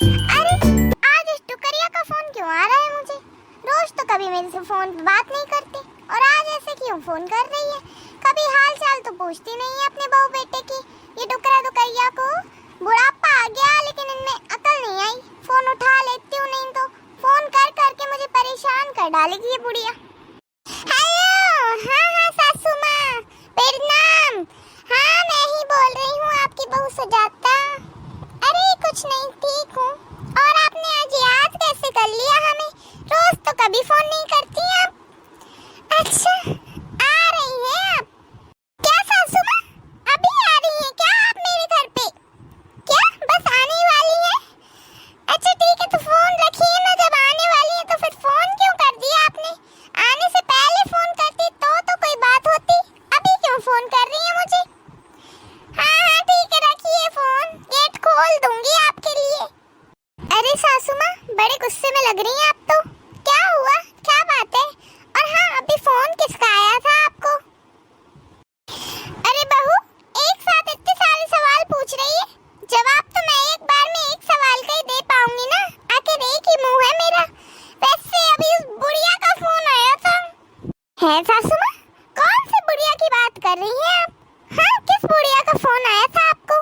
अरे आज इस टुकरिया का फोन क्यों आ रहा है मुझे? रोज तो कभी मेरे से फोन पे बात नहीं करती और आज ऐसे क्यों फोन कर रही है? कभी हाल चाल तो पूछती नहीं है अपने बहू बेटे की। ये टुकरिया को बुढ़ापा आ गया लेकिन इनमें अकल नहीं आई। फोन उठा लेती हूँ नहीं तो फोन कर करके मुझे परेशान कर डालेगी ये बुढ़िया। हेलो, हाँ सासू माँ, प्रणाम। हाँ मैं ही बोल रही हूँ आपकी बहू सुजाता। अरे कुछ नहीं, ठीक हूँ। और आपने आज याद कैसे कर लिया हमें? रोज तो कभी फोन नहीं करती आप। अच्छा, आ रही हैं आप? क्या सासू माँ, अभी आ रही हैं क्या आप मेरे घर पे? क्या बस आने वाली हैं? अच्छा ठीक है, तो फोन रखिए ना। जब आने वाली है तो फिर फोन क्यों कर दिया आपने? आने से पहले फोन करती तो कोई बात होती। अभी क्यों फोन कर रही है मुझे? हाँ ठीक है, रखिए फोन, गेट खोल दूंगी आपके लिए। अरे सासू माँ, बड़े गुस्से में लग रही हैं आप तो। क्या हुआ, क्या बात है? और हाँ, अभी फोन किसका आया था आपको? अरे बहू, एक साथ इतने सारे सवाल पूछ रही है, जवाब तो मैं एक बार में एक सवाल का ही दे पाऊंगी ना। आखिर एक ही मुंह है मेरा। वैसे अभी उस बुढ़िया का फोन आया था। है सासू माँ, कौन सी बुढ़िया की बात कर रही हैं आप? हाँ, किस बुढ़िया का फोन आया था आपको?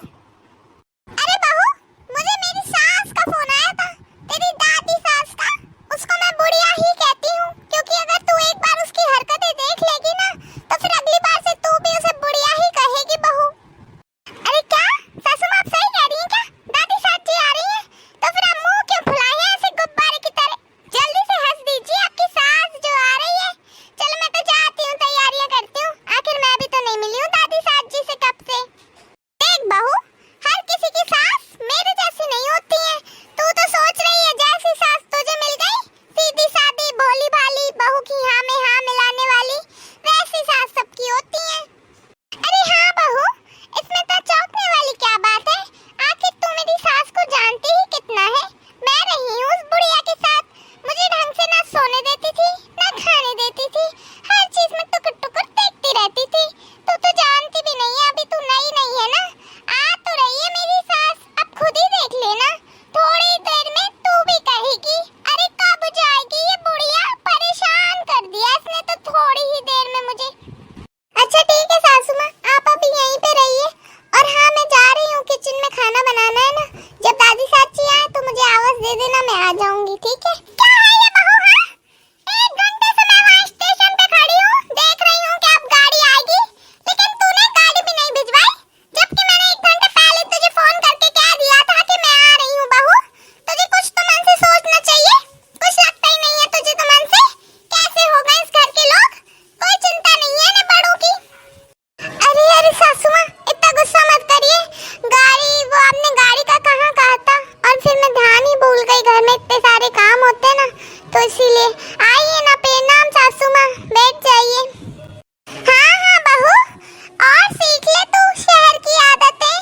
अरे बहू, मुझे मेरी सास का फोन आया था, तेरी दादी सास का। उसको मैं बुढ़िया ही कहती हूँ क्योंकि अगर तू एक बार उसकी हरकतें देख लेगी ना तो फिर अगली बार से तू भी उसे बुढ़िया ही कहेगी बहू। अरे क्या सासू माँ, आप सही कह रही हैं क्या? दादी सास जी आ रही हैं तो फिर आप मुंह क्यों फुलाए हैं ऐसे गुब्बारे की तरह? जल्दी से हंस दीजिए, आपकी सास जो आ रही है। चलो मैं तो जाती हूँ, तैयारियां करती हूँ। आखिर मैं भी तो नहीं मिली हूँ दादी सास जी से कब से। देख बहू, हर किसी की सास मेरे जैसी नहीं होती है। तू तो सोच रही है जैसी सास तुझे मिल गई, सीधी सादी भोली भाली बहू की हाँ में हाँ मिलाने वाली, वैसी सास सबकी होती है। अरे हाँ बहू, इसमें तो चौंकने वाली क्या बात है? आखिर तू मेरी सास को जानती ही कितना है। मैं रही हूँ उस बुढ़िया के साथ, मुझे ढंग से ना सोने देती थी ना खाने देती थी, हर चीज में टुकुर टुकुर देखती रहती थी। तू तो जानती भी नहीं है, अभी तू नई नहीं है ना। आ तो रही है मेरी सास, अब खुद ही देख लेना। थोड़ी देर में तू भी कहेगी अरे कब जाएगी ये बुढ़िया, परेशान कर दिया इसने तो थोड़ी ही देर में मुझे। अच्छा ठीक है सासू माँ, आप अभी यहीं पे रहिए। और हाँ, मैं जा रही हूँ किचन में, खाना बनाना है ना। जब दादी चाची आए तो मुझे आवाज दे देना, मैं आ जाऊंगी, ठीक है? क्या है ये बहू? हाँ, एक घंटे से मैं वहाँ स्टेशन पे खड़ी हूँ, देख रही हूँ कि अब गाड़ी आएगी, लेकिन तूने गाड़ी भी नहीं भिजवाई, जबकि मैंने एक घंटे पहले तुझे फोन करके कह दिया था कि मैं आ रही हूँ। बहू, तुझे कुछ तो मन से सोचना चाहिए। कुछ लगता ही नहीं है तुझे तो मन से। कैसे होगा इस घर के लोग? कोई चिंता नहीं है इन्हें बड़ों की। अरे सासू माँ, इतना गुस्सा मत करिए। वो आपने गाड़ी का कहाँ कहा था, और फिर मैं ध्यान ही भूल गई, घर में इतने सारे काम होते हैं ना, तो इसीलिए। आइए ना, प्रणाम सासू माँ, बैठ जाइए। हाँ बहू, और सीख ले तू शहर की आदतें।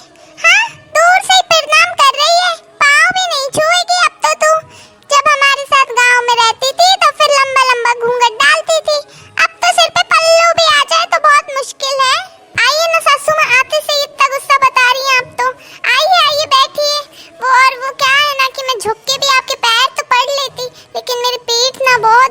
हाँ, दूर से ही प्रणाम कर रही है, पाँव भी नहीं छुएगी अब तो तू। जब हमारे साथ गांव में रहती थी तो फिर लंबा लंबा घूंघट डालती थी, अब तो सिर पे पल्लू भी आ जाए तो बहुत मुश्किल है। आइए ना सासू माँ, आते से ही इतना गुस्सा बता रही हैं आप तो। आइए बैठिए। वो क्या है ना कि मैं झुक के भी आपके पैर तो पड़ लेती, लेकिन मेरी पीठ ना बहुत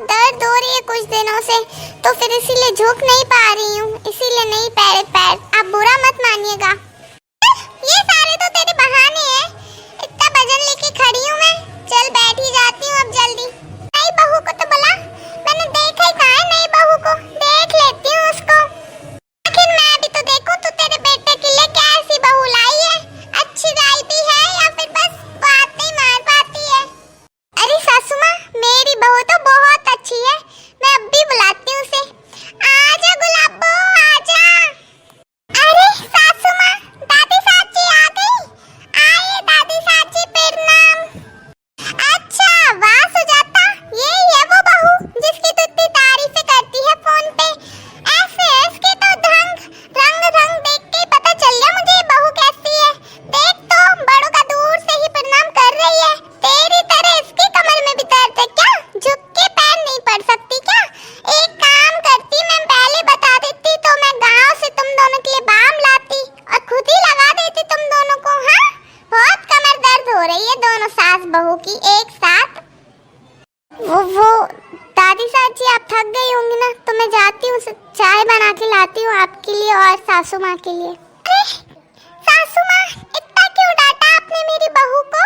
बहू की एक साथ। वो दादी साची आप थक गई होंगी ना, तो मैं जाती हूँ, चाय बना के लाती हूँ आपके लिए और सासू माँ के लिए। अरे सासू माँ, इतना क्यों डांटा आपने मेरी बहू को?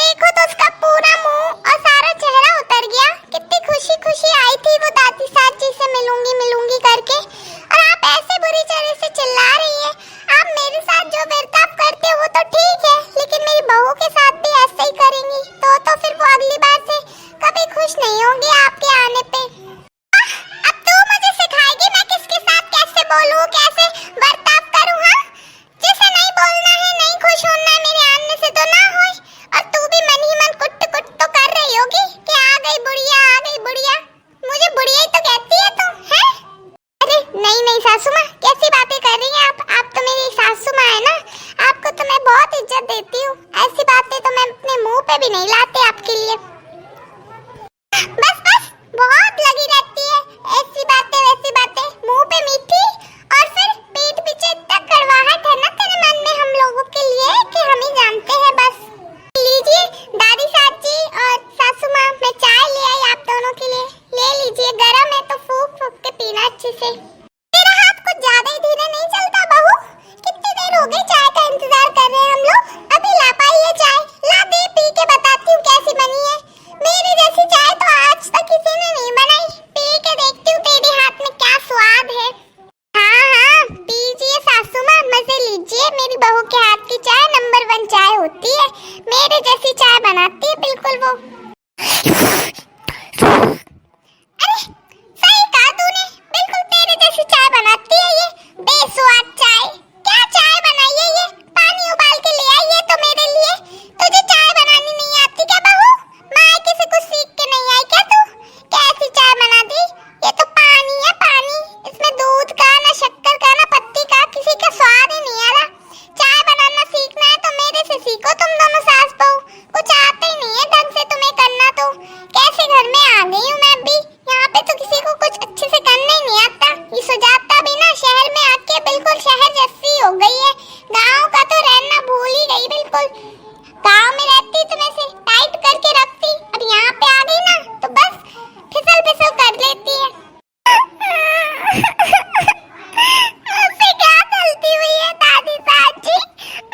देखो तो उसका पूरा मुंह और सारा चेहरा उतर गया। कितनी खुशी खुशी आई थी वो दादी साची से मिलूंगी मिलूंगी करके, और आप ऐसे बुरी तरह से चिल्ला रही है। आप मेरे साथ जो बर्ताव करते हो वो तो ठीक है, लेकिन मेरी बहू के साथ भी ऐसे ही करेंगी तो फिर वो अगली बार से कभी खुश नहीं होंगी आपके आने पे। अब तू मुझे सिखाएगी मैं किसके साथ कैसे बोलूं, कैसे बर्ताव करूं? हाँ, जिसे नहीं बोलना है, नहीं खुश होना है मेरे आने से तो ना होए। और तू भी मन ही मन कुट कुट तो कर रही होगी कि आ गई बुढ़िया, आ गई बुढ़िया। मुझे बुढ़िया ही तो कहती है तू, है? अरे नहीं नहीं सासू माँ, कैसी बातें कर रही हैं आप तो मेरी सासू माँ है ना, आपको तो मैं बहुत इज्जत देती हूँ। ऐसी बातें तो मैं अपने मुंह पे भी नहीं लाती आपके लिए। बस बस, बहुत लगी रहती है ऐसी बातें वैसी बातें, मुंह पे मीठी और फिर पीठ पीछे इतना कड़वाहट है ना तेरे मन में हम लोगों के लिए कि हम ही जानते हैं बस। लीजिए दादी साची और सासू माँ, मैं चाय ले आई आप दोनों के लिए, ले लीजिए, गरम है तो फूंक फूंक के पीना अच्छे से। तेरा हाथ कुछ ज्यादा ही धीरे नहीं चलता बहू? कितनी देर हो गई चाय का इंतजार कर रहे हैं हम लोग, अभी ला पाई है चाय? ला दे, पी के बताती हूँ कैसी बनी है। मेरी जैसी चाय तो आज तक किसी ने नहीं बनाई, पी के देखती हूँ तेरे हाथ में क्या स्वाद है। हाँ हाँ पीजिए सासू माँ, मजे लीजिए, मेरी बहू के हाथ की चाय नंबर 1 चाय होती है, मेरे जैसी चाय बनाती है बिल्कुल वो। अरे सही कहा तूने, बिल्कुल तेरे जैसी चाय बनाती है ये बेस्वाद चाय। क्या चाय बनाई है ये? पानी उबाल के ले आई है तो मेरे लिए। तुझे चाय बनानी नहीं आती क्या बहू? माँ किसी कुछ सीख के नहीं आई क्या तू? कैसी चाय बना दी? ये तो पानी है पानी, इसमें दूध का ना शक्कर का ना पत्ती का किसी का स्वाद ही नहीं आ रहा। चाय बनाना सीखना है तो मेरे से सीखो तुम दोनों सास बहू, कुछ आता ही नहीं है ढंग से तुम्हें करना तो। कैसे घर में आ गई हूँ मैं भी, यहाँ पे तो किसी को कुछ अच्छे से करना ही नहीं आता। ये सुजाता भी ना शहर में आके बिल्कुल शहर जैसी हो गई है, गाँव का तो रहना भूल ही गई बिल्कुल। गाँव में रहती तो मैं से टाइट करके रखती, और यहाँ पे आ गई ना तो बस फिसल फिसल कर लेती है। मुझसे क्या गलती हुई है दादी साची?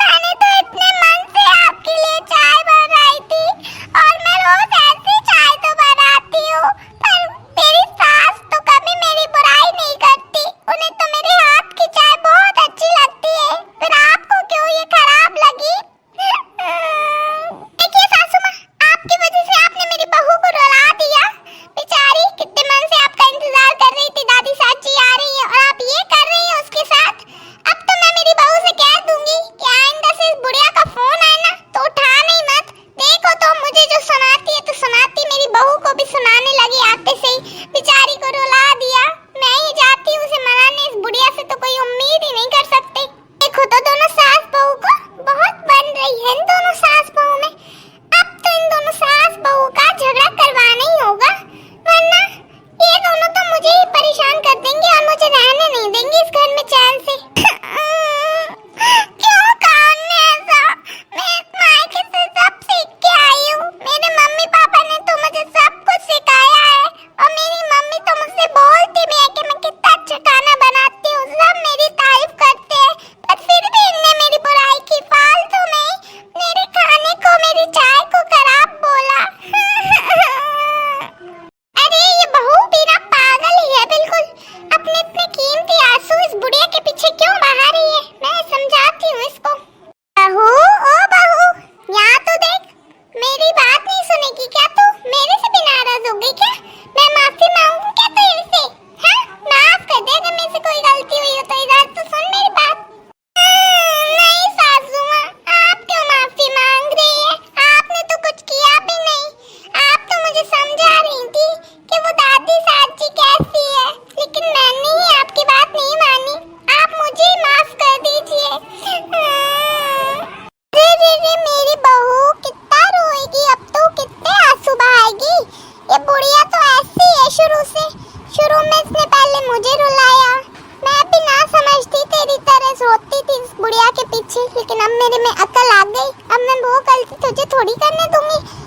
मैंने तो इतने मन से आपके लिए चाय बनाई थी, और मैं रोज ऐसी चाय तो बनाती हूँ, पर मेरी सास तो कभी मेरी बुराई नहीं करती, उन्हें तो मेरे हाथ की चाय बहुत अच्छी लगती है। फिर आपको क्यों ये खराब लगी? देखिए सासू माँ, आपकी वजह से आपने मेरी बहू को रुला दिया। बेचारी कितने मन से आपका इंतजार कर रही थी, दादी साची आ रही है और आप ये कर रही हैं उसके साथ। अब तो मैं मेरी बहू से कह दूंगी कि आइंदा से इस बुढ़िया का फोन आए ना तो उठाना ही मत। देखो तो मुझे जो सुनाती है तो सुनाती, मेरी बहू को भी सुनाने लगी आते से ही, बेचारी को रुला दिया। मैं ही जाती हूँ उसे मनाने, इस बुढ़िया से तो कोई उम्मीद ही नहीं कर सकते। देखो तो दोनों सास बहू को बहुत बन रही है इन दोनों सास बहू में। अब तो इन दोनों सास बहू का झगड़ा करवाना ही होगा, वरना ये दोनों तो मुझे ही परेशान कर देंगे और मुझे रहने नहीं देंगे इस घर में चैन से। क्यों कौन ने ऐसा? मैं मायके से सब सीख के आई हूँ, मेरे मम्मी पापा ने तो मुझे सब कुछ सिखाया है, और मेरी मम्मी तो मुझसे बोलती भी है कि मैं कितना अच्छा खाना बनाती हूँ, सब मेरी तारीफ करते हैं, पर फिर भी इनने मेरी बुराई की, फालतू में मेरे खाने को मेरी चाय को खराब बोला। अरे ये बहू भी ना पागल ही है बिल्कुल, अपने इतने कीमती आंसू इस बुढ़िया के पीछे क्यों बहा रही है? मैं समझाती हूँ इसको। बहू, ओ बहू, यहाँ तो देख, मेरी बात नहीं सुनेगी क्या तू? मेरे से भी नाराज हो गई क्या? मैं माफी मांगू क्या तेरे से? हाँ, माफ कर दे अगर मेरे से कोई गलती हुई हो तो, इधर तो सुन मेरी बात। नहीं सासू माँ, आप क्यों माफी मांग रही है? आपने तो कुछ किया भी नहीं, आप तो मुझे समझा रही थी कि वो दादी साची कैसी है, लेकिन मैंने ही आपकी बात नहीं मानी, आप मुझे माफ कर दीजिए। रे मेरी बहू कितना रोएगी अब तो, कितने आंसू बहाएगी? ये बुढ़िया तो ऐसी है शुरू में इसने पहले मुझे रुलाया, मैं भी ना समझती तेरी तरह रोती भागती थी इस बुढ़िया के पीछे, लेकिन अब मेरे में अकल आ गई। अब मैं वो गलती तुझे थोड़ी करने दूंगी।